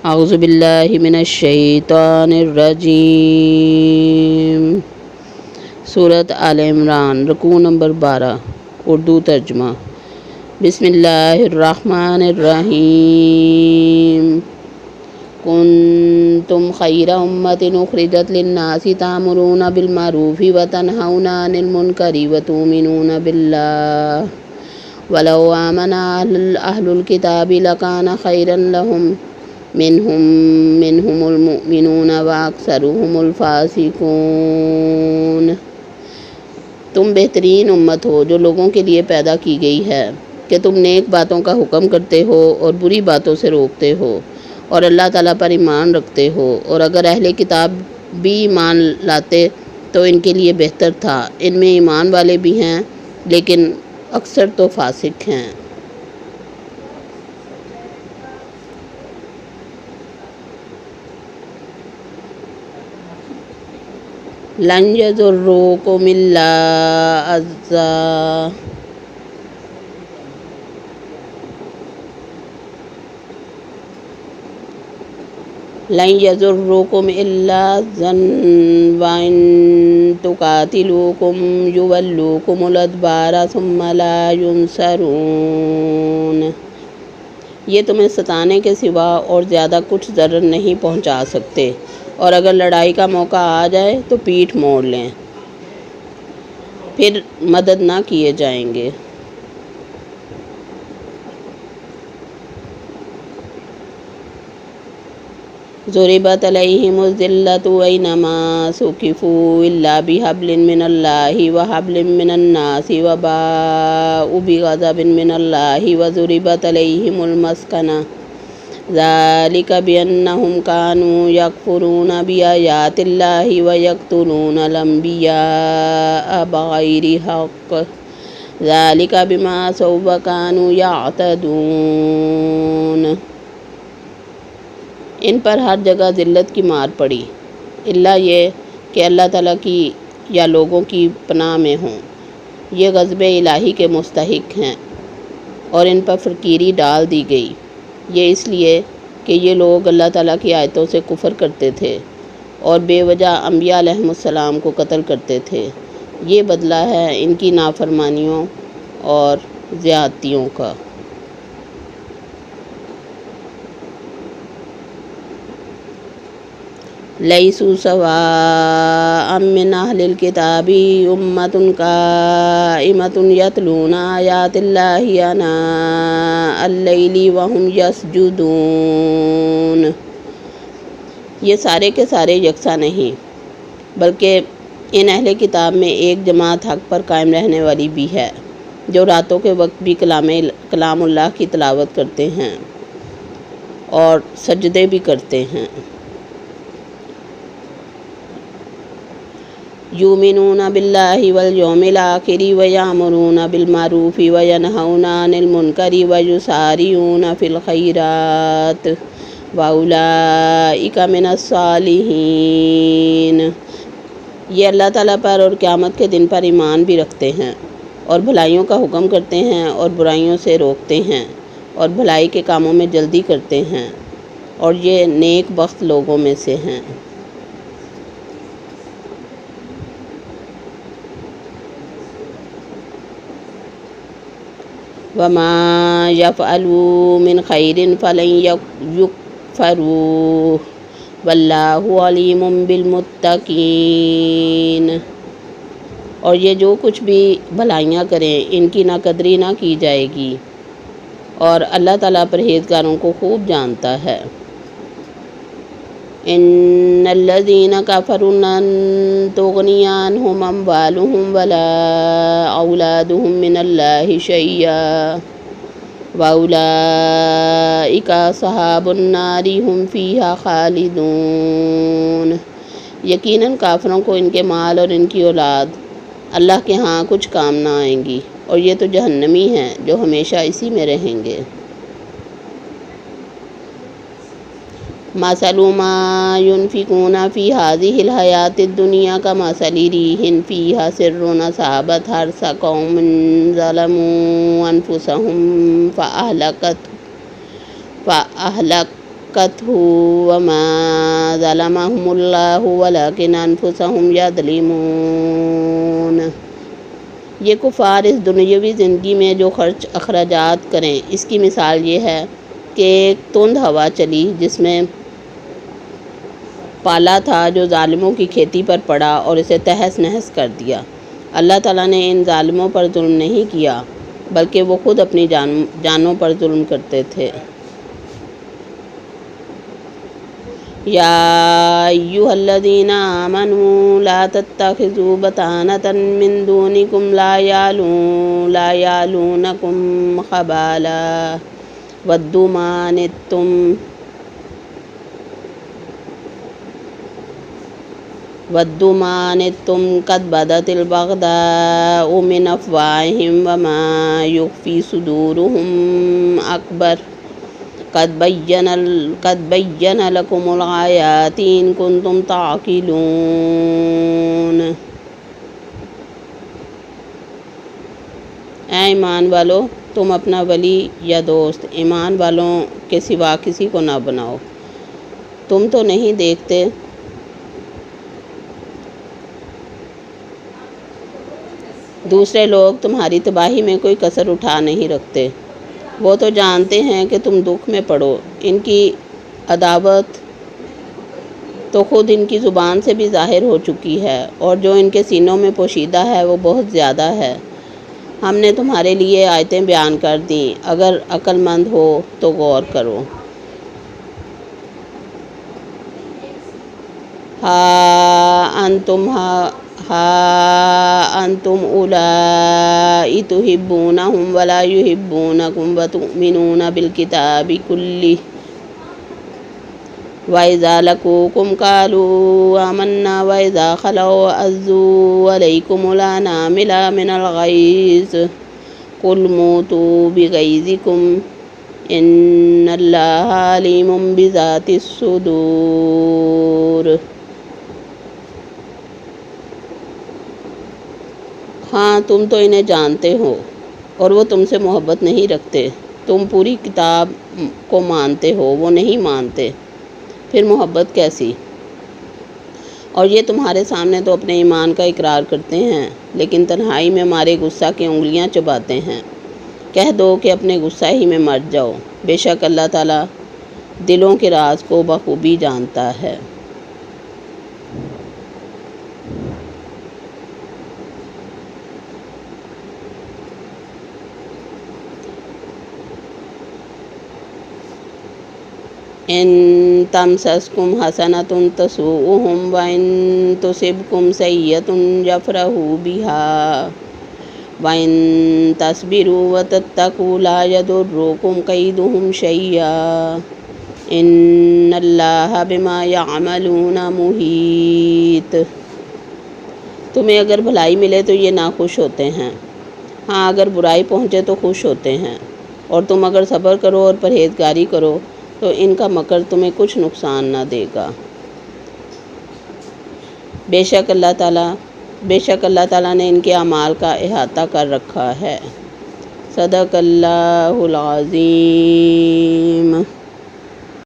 اعوذ باللہ من الشیطان الرجیم۔ سورۃ آل عمران، رکوع نمبر 12، اردو ترجمہ۔ بسم اللہ الرحمن الرحیم۔ کنتم خیر امۃ اخرجت للناس تأمرون بالمعروف وتنہون عن المنکر وتؤمنون باللہ ولو آمن اہل الکتاب لکان خیرا لہم منہم المؤمنون واکثرہم الفاسقون۔ تم بہترین امت ہو جو لوگوں کے لیے پیدا کی گئی ہے کہ تم نیک باتوں کا حکم کرتے ہو اور بری باتوں سے روکتے ہو اور اللہ تعالیٰ پر ایمان رکھتے ہو، اور اگر اہل کتاب بھی ایمان لاتے تو ان کے لیے بہتر تھا۔ ان میں ایمان والے بھی ہیں لیکن اکثر تو فاسق ہیں۔ لن یضروکم الا اذى وإن تقاتلوکم یولوکم الادبار ثم لا ینصرون۔ یہ تمہیں ستانے کے سوا اور زیادہ کچھ ضرر نہیں پہنچا سکتے، اور اگر لڑائی کا موقع آ جائے تو پیٹھ موڑ لیں، پھر مدد نہ کیے جائیں گے۔ ضربت علیہم الذلۃ اینما ثقفوا الا بحبل من اللہ وحبل من الناس وباءوا بغضب من اللہ وضربت علیہم المسکنہ ذلک بأنہم کانوا یکفرون بآیات اللہ ویقتلون الانبیاء بغیر حق ذلک بما عصوا وکانوا یعتدون۔ ان پر ہر جگہ ذلت کی مار پڑی، الا یہ کہ اللہ تعالیٰ کی یا لوگوں کی پناہ میں ہوں۔ یہ غضب الہی کے مستحق ہیں، اور ان پر فقیری ڈال دی گئی، یہ اس لیے کہ یہ لوگ اللہ تعالیٰ کی آیتوں سے کفر کرتے تھے اور بے وجہ انبیاء علیہم السلام کو قتل کرتے تھے۔ یہ بدلہ ہے ان کی نافرمانیوں اور زیادتیوں کا۔ لیسوا سواء من اہل الکتاب امۃ قائمۃ یتلون آیات اللہ آناء اللیل وہم یسجدون۔ یہ سارے کے سارے یکساں نہیں، بلکہ ان اہل کتاب میں ایک جماعت حق پر قائم رہنے والی بھی ہے، جو راتوں کے وقت بھی کلام اللہ کی تلاوت کرتے ہیں اور سجدے بھی کرتے ہیں۔ یؤمنون باللہ والیوم الآخر ویأمرون بالمعروف وینہون عن المنکر ویسارعون فی الخیرات واولئک من الصالحین۔ یہ اللہ تعالیٰ پر اور قیامت کے دن پر ایمان بھی رکھتے ہیں، اور بھلائیوں کا حکم کرتے ہیں اور برائیوں سے روکتے ہیں، اور بھلائی کے کاموں میں جلدی کرتے ہیں، اور یہ نیک بخت لوگوں میں سے ہیں۔ وما یفعلوا من خیر فلن یکفروہ واللہ علیم بالمتقین۔ اور یہ جو کچھ بھی بھلائیاں کریں ان کی نہ قدری نہ کی جائے گی، اور اللہ تعالیٰ پرہیزگاروں کو خوب جانتا ہے۔ ان الذین کفروا لن تغنی عنہم اموالہم ولا اولادہم من اللہ شیئا واولئک اصحاب النار ھم فیہا خالدون۔ یقیناً کافروں کو ان کے مال اور ان کی اولاد اللہ کے ہاں کچھ کام نہ آئیں گی، اور یہ تو جہنمی ہیں جو ہمیشہ اسی میں رہیں گے۔ مثل ما ينفقون في هذه الحياة الدنيا كمثل ريح فيها سر أصابت حرث قوم ظلموا أنفسهم حقته وما ظلمهم اللہ ولکن انفسهم یظلمون۔ یہ کفار اس دنیاوی زندگی میں جو خرچ اخراجات کریں، اس کی مثال یہ ہے کہ ایک تند ہوا چلی جس میں پالا تھا جو ظالموں کی کھیتی پر پڑا اور اسے تہس نہس کر دیا۔ اللہ تعالیٰ نے ان ظالموں پر ظلم نہیں کیا بلکہ وہ خود اپنی جانوں پر ظلم کرتے تھے۔ یا ایھا الذین آمنوا لا تتخذوا بطانة من دونکم لا یعلونکم خبالا ودوا ما عنتم قد بدت البغضاء من افواہہم وما یخفی صدورہم اکبر قد بین لکم الآیات ان کنتم تعقلون۔ اے ایمان والو، تم اپنا ولی یا دوست ایمان والوں کے سوا کسی کو نہ بناؤ۔ تم تو نہیں دیکھتے دوسرے لوگ تمہاری تباہی میں کوئی کسر اٹھا نہیں رکھتے، وہ تو جانتے ہیں کہ تم دکھ میں پڑو۔ ان کی عداوت تو خود ان کی زبان سے بھی ظاہر ہو چکی ہے، اور جو ان کے سینوں میں پوشیدہ ہے وہ بہت زیادہ ہے۔ ہم نے تمہارے لیے آیتیں بیان کر دیں، اگر عقل مند ہو تو غور کرو۔ ہا انتم اولائی تحبونہم ولا یحبونکم وتؤمنون بالکتاب کلہ وَإِذَا لَقُوكُمْ قَالُوا آمَنَّا وَإِذَا خَلَوْا عَضُّوا عَلَيْكُمُ الْأَنَامِلَ مِنَ الْغَيْظِ قُلْ مُوتُوا بِغَيْظِكُمْ إِنَّ اللَّهَ عَلِيمٌ بِذَاتِ الصُّدُورِ۔ ہاں تم تو انہیں جانتے ہو اور وہ تم سے محبت نہیں رکھتے۔ تم پوری کتاب کو مانتے ہو، وہ نہیں مانتے، پھر محبت کیسی؟ اور یہ تمہارے سامنے تو اپنے ایمان کا اقرار کرتے ہیں لیکن تنہائی میں مارے غصہ کی انگلیاں چباتے ہیں۔ کہہ دو کہ اپنے غصہ ہی میں مر جاؤ، بے شک اللہ تعالیٰ دلوں کے راز کو بخوبی جانتا ہے۔ ان تمسسکم حسنۃ تسؤہم وان تصبکم سیئۃ یفرحوا بہا وان تصبروا وتتقوا لا یضرکم کیدہم شیئا ان اللہ بما یعملون محیط۔ تمہیں اگر بھلائی ملے تو یہ ناخوش ہوتے ہیں، ہاں اگر برائی پہنچے تو خوش ہوتے ہیں، اور تم اگر صبر کرو اور پرہیزگاری کرو تو ان کا مکر تمہیں کچھ نقصان نہ دے گا۔ بے شک اللہ تعالیٰ نے ان کے اعمال کا احاطہ کر رکھا ہے۔ صدق اللہ العظیم۔